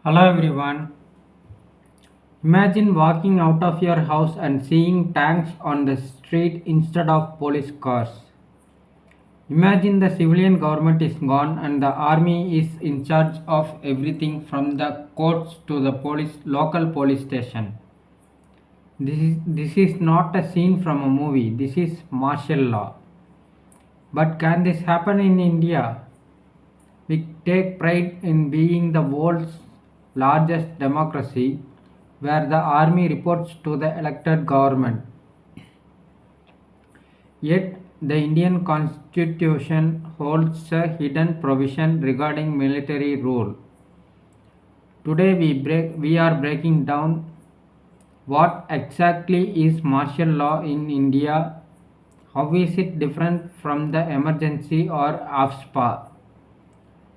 Hello everyone. Imagine walking out of your house and seeing tanks on the street instead of police cars. Imagine the civilian government is gone and the army is in charge of everything from the courts to the local police station. This is not a scene from a movie. This is martial law. But can this happen in India? We take pride in being the world's largest democracy where the army reports to the elected government. Yet, the Indian constitution holds a hidden provision regarding military rule. Today, we are breaking down what exactly is martial law in India, how is it different from the emergency or AFSPA,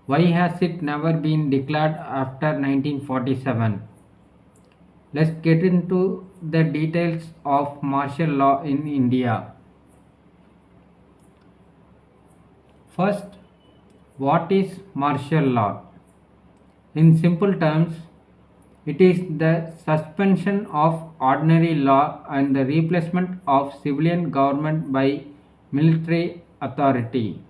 why has it never been declared after 1947. Let's get into the details of martial law in India. First, what is martial law? In simple terms, it is the suspension of ordinary law and the replacement of civilian government by military authority.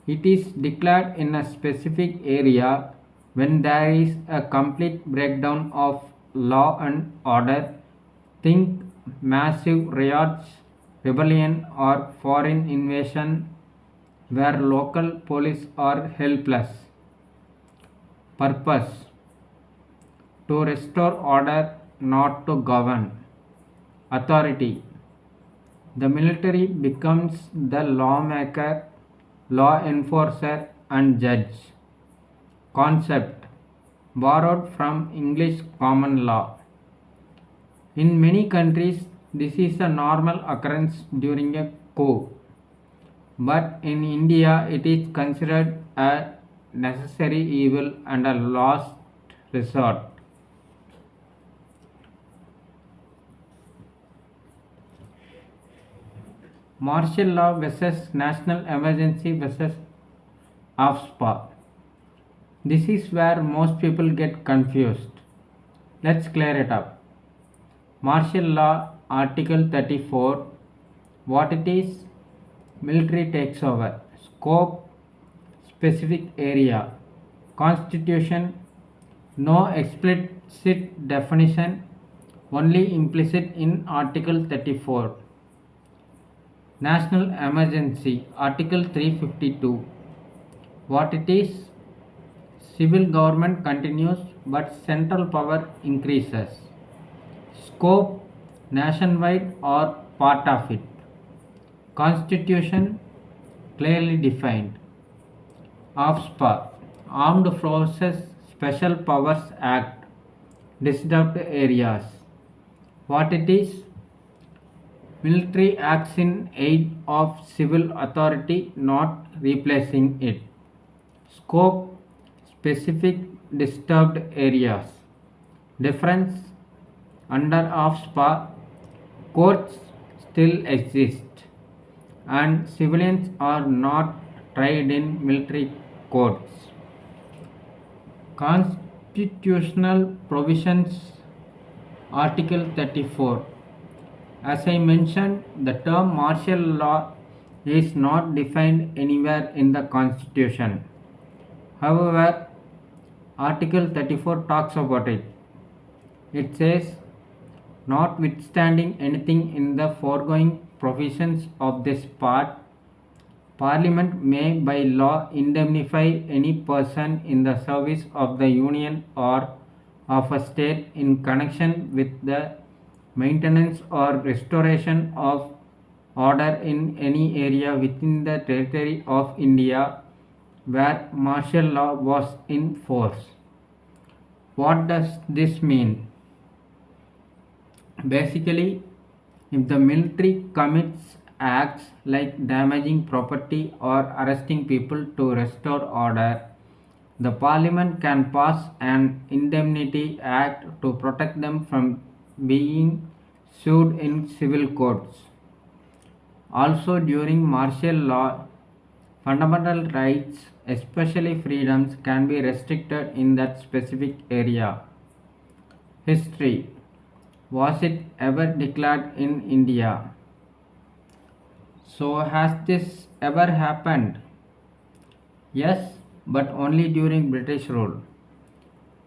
It is declared in a specific area when there is a complete breakdown of law and order. Think massive riots, rebellion, or foreign invasion where local police are helpless. Purpose: to restore order, not to govern. Authority: the military becomes the lawmaker, law enforcer, and judge. Concept: borrowed from English common law. In many countries, this is a normal occurrence during a coup, but in India, it is considered a necessary evil and a last resort. Martial law versus national emergency versus AFSPA. This is where most people get confused. Let's clear it up. Martial law, Article 34. What it is? Military takes over. Scope: specific area. Constitution: no explicit definition, only implicit in Article 34. National emergency, Article 352. What it is? Civil government continues but central power increases. Scope: nationwide or part of it. Constitution: clearly defined. AFSPA, Armed Forces Special Powers Act, disturbed areas. What it is? Military acts in aid of civil authority, not replacing it. Scope: specific disturbed areas. Difference: under AFSPA, courts still exist and civilians are not tried in military courts. Constitutional provisions, Article 34. As I mentioned, the term martial law is not defined anywhere in the Constitution. However, Article 34 talks about it. It says, notwithstanding anything in the foregoing provisions of this part, Parliament may by law indemnify any person in the service of the Union or of a state in connection with the maintenance or restoration of order in any area within the territory of India where martial law was in force. What does this mean? Basically, if the military commits acts like damaging property or arresting people to restore order, the parliament can pass an indemnity act to protect them from being sued in civil courts. Also, during martial law, fundamental rights especially freedoms, can be restricted in that specific area. History. Was it ever declared in India? So, has this ever happened? Yes, but only during British rule.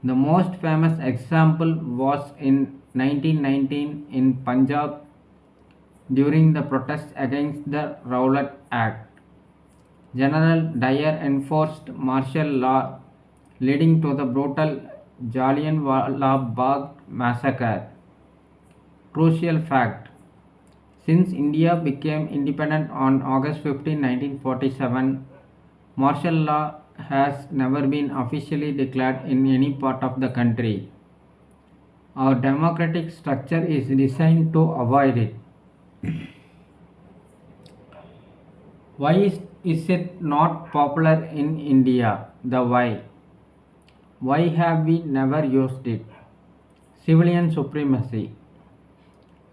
The most famous example was in 1919 in Punjab during the protests against the Rowlatt Act. General Dyer enforced martial law, leading to the brutal Jallianwala Bagh massacre. Crucial fact: since India became independent on August 15, 1947, martial law has never been officially declared in any part of the country. Our democratic structure is designed to avoid it. Why is it not popular in India? The why. Why have we never used it? Civilian supremacy.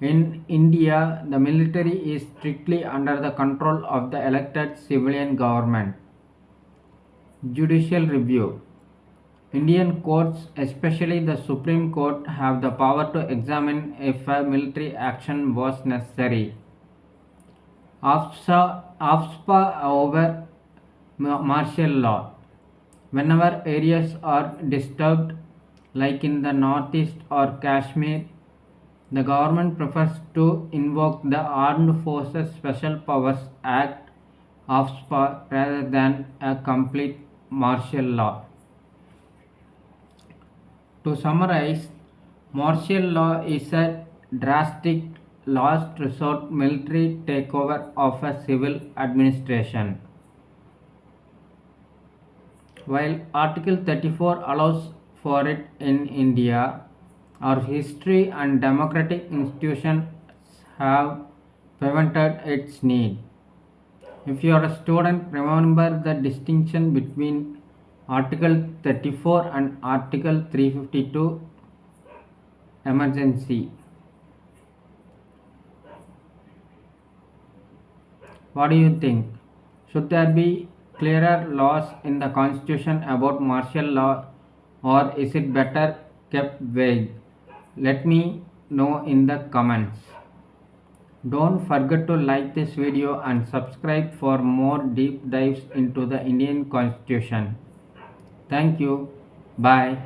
In India, the military is strictly under the control of the elected civilian government. Judicial review. Indian courts, especially the Supreme Court, have the power to examine if a military action was necessary. AFSPA over martial law. Whenever areas are disturbed, like in the northeast or Kashmir, the government prefers to invoke the Armed Forces Special Powers Act (AFSPA) rather than a complete martial law. To summarize, martial law is a drastic, last resort military takeover of a civil administration. While Article 34 allows for it in India, our history and democratic institutions have prevented its need. If you are a student, remember the distinction between Article 34 and Article 352 emergency. What do you think? Should there be clearer laws in the constitution about martial law, or is it better kept vague? Let me know in the comments. Don't forget to like this video and subscribe for more deep dives into the Indian Constitution. Thank you. Bye.